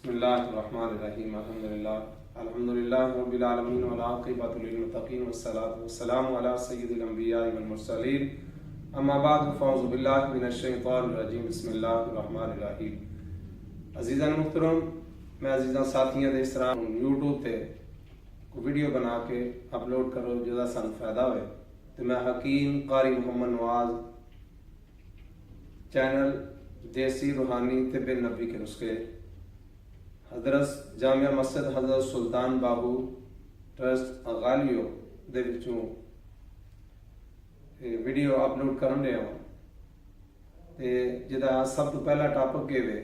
बिस्मिल्लाहिर्रहमानिर्रहीम अल्हम्दुलिल्लाह रब्बिल आलमीन वल आक़िबतु लिल मुत्तक़ीन वस्सलातु वस्सलामु अला सय्यिदिल अंबिया'i वल मुरसलीन अम्मा बाद फ़अऊज़ु बिल्लाहि मिनश शैतानिर रजीम बिस्मिल्लाहिर्रहमानिर्रहीम। अज़ीज़ान मुहतरम, मैं अज़ीज़ान साथियां दे इस तरह यूट्यूब ते कोई वीडियो बना के अपलोड करो जिहदा सानू फायदा होए तो मैं हकीम कारी मोहम्मद नवाज चैनल देसी रूहानी तिब्बे नबी के नुस्खे हज़रत जामिया मस्जिद हज़रत सुल्तान बाबू ट्रस्ट गालियो दे विचों वीडियो अपलोड करन रहा हूँ। ते जिहदा सब तो पहला टॉपिक ये वे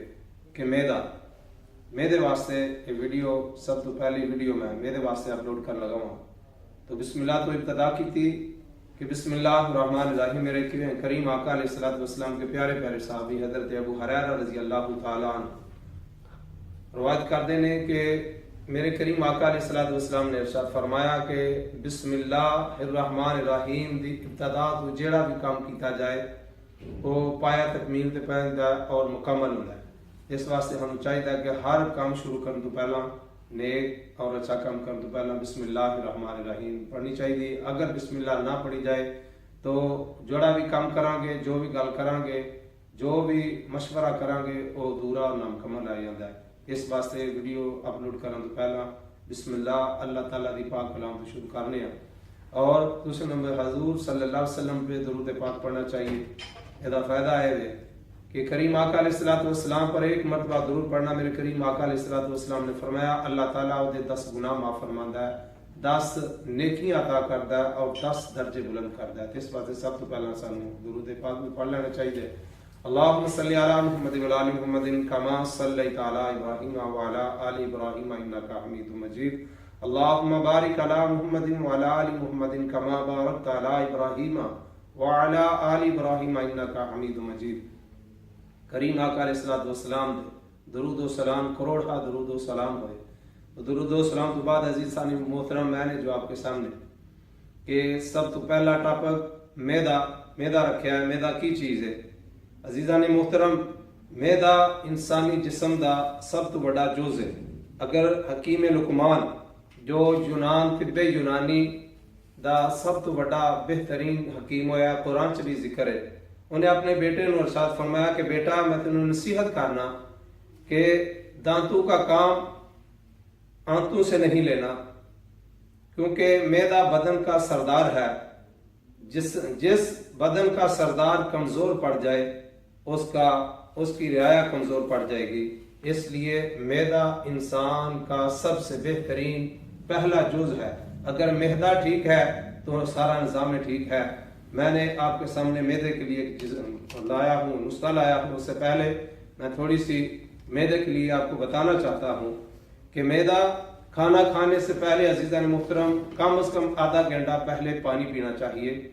कि मेदे वास्ते ये वीडियो सब तो पहली वीडियो मैं मेदे वास्ते अपलोड कर लगा हूँ। तो बिस्मिल्लाह तो इब्तदा की थी कि बिस्मिल्लाहिर्रहमानिर्रहीम। मेरे करीम आका अलैहिस्सलातु वस्सलाम के प्यारे प्यारे सहाबी हज़रत अबू हुरैरा रज़ी अल्लाह तआला अन्हु रवायत करते हैं कि मेरे करीम आका अलैहिस्सलातु वस्सलाम ने इरशाद फरमाया कि बिस्मिल्लाहिर्रहमानिर्रहीम दी इब्तदा तो जेड़ा भी काम किया जाए वो पाया तकमील ते पैंदा और मुकम्मल होता है। इस वास्ते हम चाहिए कि हर काम शुरू करने तो पहला नेक और अच्छा काम करने तो पहला बिस्मिल्लाहिर्रहमानिर्रहीम पढ़नी चाहिए। अगर बिस्मिल्लाह ना पढ़ी जाए तो जोड़ा भी काम करांगे, जो भी गल करांगे, जो भी मशवरा करांगे वो अधूरा और नामुकम्मल आ जाता है। इस वास्ते वीडियो अपलोड करने तो पहला बिस्मिल्लाह अल्लाह ताला दी पाक कलाम तो शुरू करने और दूसरे नंबर हजूर सल्लल्लाहु अलैहि वसल्लम पे दुरूद पाक पढ़ना चाहिए। इसका फायदा है कि करीम आका अलैहिस्सलातु वस्सलाम पर एक मरतबा दुरूद पढ़ना, मेरे करीम आका अलैहिस्सलातु वस्सलाम ने फरमाया अल्लाह ताला उहदे 10 गुनाह माफ फरमांदा है, 10 नेकियां अता करदा है और 10 दर्जे बुलंद करदा है। इस वास्ते सब तो पहला सानू दुरूद पाक भी पढ़ लेना चाहिए। अल्लाहुम्मा सल्लि अला मुहम्मदिन व आलि मुहम्मदिन कमा सल्लैता अला इब्राहीम व अला आलि इब्राहीम इन्नका हमीदुम मजीद। अल्लाहुम्मा बारिक अला मुहम्मदिन व अला आलि मुहम्मदिन कमा बारकता अला इब्राहीम व अला आलि इब्राहीम इन्नका हमीदुम मजीद। करीम आका अलैहिस्सलातु वस्सलाम दे दुरूद व सलाम करोड़ा दुरूद व सलाम होए। तो दुरूद व सलाम तो बाद अजीज सानी मोहतरम मैंने जो आपके सामने कि सब तो पहला टॉपिक मैदा रखा है। मैदा की चीज़ है अजीज़ान मोहतरम? मैदा इंसानी जिस्म का सब तो बड़ा जुज़ है। अगर हकीम लुकमान जो यूनान तिब्बे यूनानी दा सब तो बड़ा बेहतरीन हकीम होया, कुरान च भी जिक्र है, उन्हें अपने बेटे ने इरशाद फरमाया कि बेटा मैं तेन नसीहत करना कि दांतों का काम आंतों से नहीं लेना, क्योंकि मैदा बदन का सरदार है। जिस बदन का सरदार कमजोर पड़ जाए उसकी रियाया कमजोर पड़ जाएगी। इसलिए मैदा इंसान का सबसे बेहतरीन पहला जुज है। अगर मैदा ठीक है तो सारा निजाम ठीक है। मैंने आपके सामने मैदे के लिए लाया हूँ, नुस्खा लाया हूँ। उससे पहले मैं थोड़ी सी मैदे के लिए आपको बताना चाहता हूँ कि मैदा खाना खाने से पहले अजीज़ान मुहतरम कम से कम आधा घंटा पहले पानी पीना चाहिए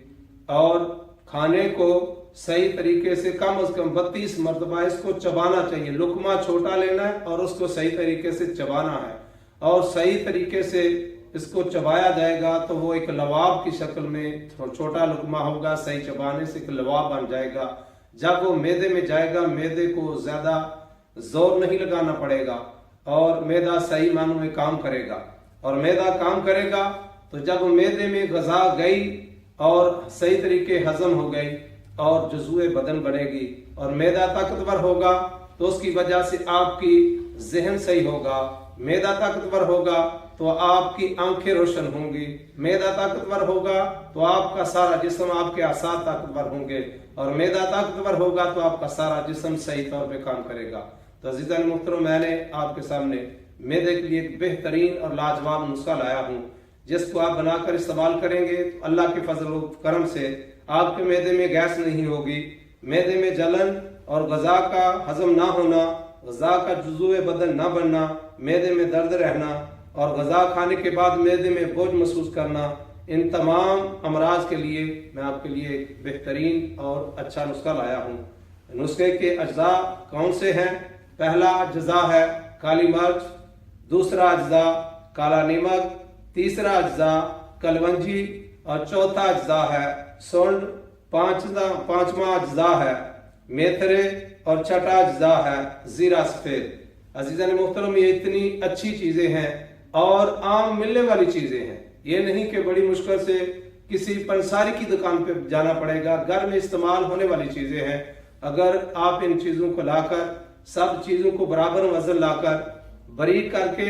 और खाने को सही तरीके से कम 32 मरतबा इसको चबाना चाहिए। लुकमा छोटा लेना है और उसको सही तरीके से चबाना है और सही तरीके से इसको चबाया जाएगा तो वो एक लवाब की शक्ल में छोटा लुकमा होगा। सही चबाने से एक लवाब बन जाएगा। जब वो मैदे में जाएगा मैदे को ज्यादा जोर नहीं लगाना पड़ेगा और मैदा सही मानों में काम करेगा। और मैदा काम करेगा तो जब मैदे में गजा गई और सही तरीके हजम हो गई और जुज़ुए बदन बनेगी और मैदा ताकतवर होगा तो उसकी वजह से आपकी जहन सही होगा। मैदा ताकतवर होगा तो आपकी आंखें रोशन होंगी। मैदा ताकतवर होगा तो आपका सारा जिस्म, आपके आसाद ताकतवर होंगे और मैदा ताकतवर होगा तो आपका सारा जिस्म सही तौर पे काम करेगा। तो अज़ीज़ान मुहतरम मैंने आपके सामने मैदे के लिए एक बेहतरीन और लाजवाब नुस्खा लाया हूँ जिसको आप बनाकर इस्तेमाल करेंगे तो अल्लाह के फजल व करम से आपके मैदे में गैस नहीं होगी, मैदे में जलन और गजा का हजम ना होना, गजा का जुज़ुए बदन ना बनना, मैदे में दर्द रहना और गजा खाने के बाद मैदे में बोझ महसूस करना, इन तमाम अमराज के लिए मैं आपके लिए एक बेहतरीन और अच्छा नुस्खा लाया हूँ। नुस्खे के अज्जा कौन से हैं? पहला अज्जा है काली मिर्च, दूसरा अज्जा काला नमक, तीसरा अज्जा कलवंजी और चौथा अज्जा है सोंड, पांचवा अज्जा है मेथरे और छठा अज्जा है जीरा सफेद। अजीज़ान मोहतरम, ये इतनी अच्छी चीज़ें हैं और आम मिलने वाली चीज़ें हैं। ये नहीं कि बड़ी मुश्किल से किसी पंसारी की दुकान पे जाना पड़ेगा, घर में इस्तेमाल होने वाली चीज़ें हैं। अगर आप इन चीज़ों को लाकर, सब चीज़ों को बराबर वजन लाकर बारीक करके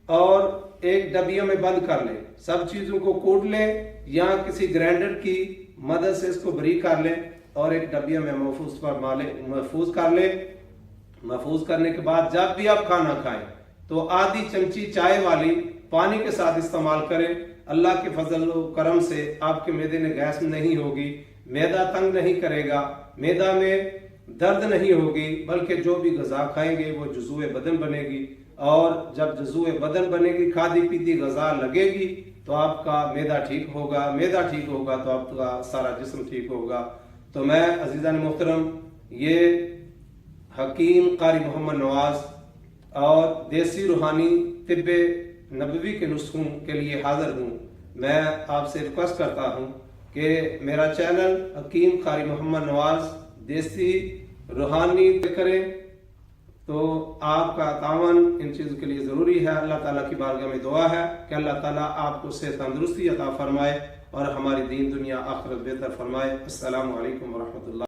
और एक डबिया में बंद कर लें, सब चीज़ों को कूट लें या किसी ग्राइंडर की मदद से इसको बारीक कर लें और एक डबिया में महफूज कर लें। महफूज करने के बाद जब भी आप खाना खाएं तो आधी चमची चाय वाली पानी के साथ इस्तेमाल करें। अल्लाह के फजल और करम से आपके मैदे में गैस नहीं होगी, मैदा तंग नहीं करेगा, मैदा में दर्द नहीं होगी, बल्कि जो भी गज़ा खाएंगे वो जुज़ुए बदन बनेगी। और जब जुज़ुए बदन बनेगी, खादी पीती गज़ा लगेगी तो आपका मैदा ठीक होगा, मैदा ठीक होगा तो आपका सारा जिस्म ठीक होगा। तो मैं अज़ीज़ान मोहतरम, ये हकीम कारी मोहम्मद नवाज और देसी रूहानी तिब्बे नबवी के नुस्खों के लिए हाजिर हूँ। मैं आपसे रिक्वेस्ट करता हूँ कि मेरा चैनल हकीम कारी मोहम्मद नवाज देसी रूहानी करें, तो आपका तावन इन चीज़ों के लिए ज़रूरी है। अल्लाह ताला की बारगाह में दुआ है कि अल्लाह ताला आपको सेहत तंदुरुस्ती अता फरमाए और हमारी दीन दुनिया आखिरत बेहतर फरमाए। अस्सलामु अलैकुम व रहमतुल्लाह।